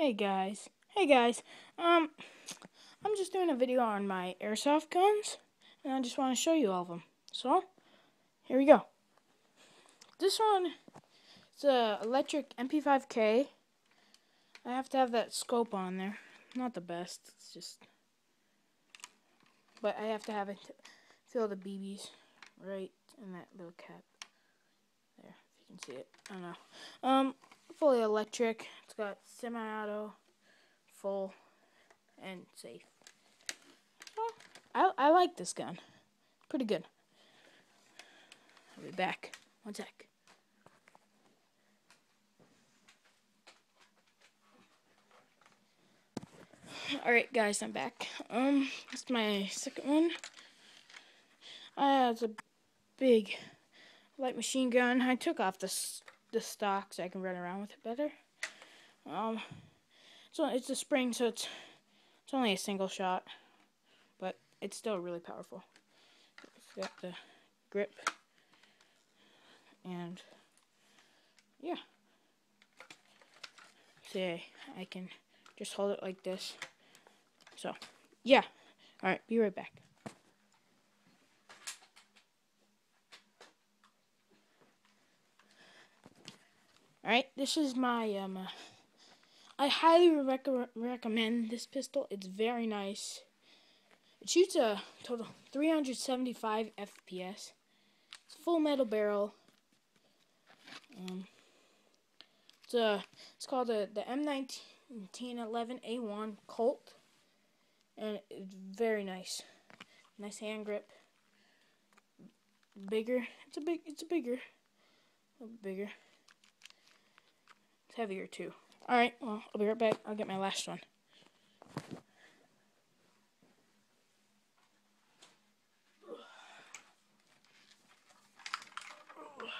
Hey guys. I'm just doing a video on my airsoft guns, and I just want to show you all of them. So, here we go. This one, it's a electric MP5K. I have to have that scope on there. Not the best. It's just, but I have to have it to feel the BBs right in that little cap. There, if you can see it. I don't know. Fully electric. It's got semi-auto, full, and safe. I like this gun. Pretty good. I'll be back. One sec. Alright guys, I'm back. This is my second one. It's a big light machine gun. I took off the stock so I can run around with it better. So it's a spring, so it's only a single shot, but it's still really powerful. It's got the grip, and yeah. See, I can just hold it like this. So, yeah. Alright, be right back. Alright, this is my, I highly recommend this pistol. It's very nice. It shoots a total 375 FPS. It's full metal barrel. It's called the M1911A1 Colt, and it's very nice. Nice hand grip. Bigger. It's bigger. A little bigger. It's heavier too. Alright, well, I'll be right back. I'll get my last one.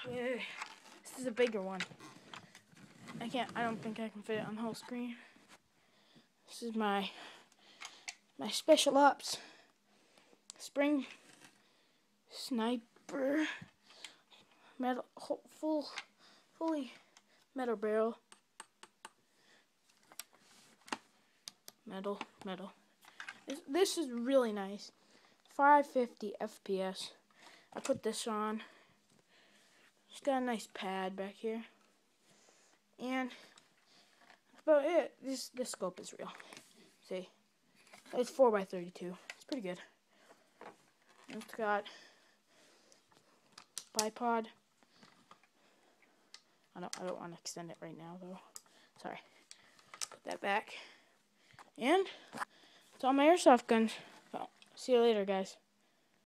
This is a bigger one. I don't think I can fit it on the whole screen. This is my special ops spring sniper metal fully metal barrel. Metal. This is really nice. 550 FPS. I put this on. It's got a nice pad back here. And that's about it. This scope is real. See? It's 4x32. It's pretty good. It's got bipod. I don't want to extend it right now though. Sorry. Put that back. And it's all my airsoft guns. Well, see you later, guys.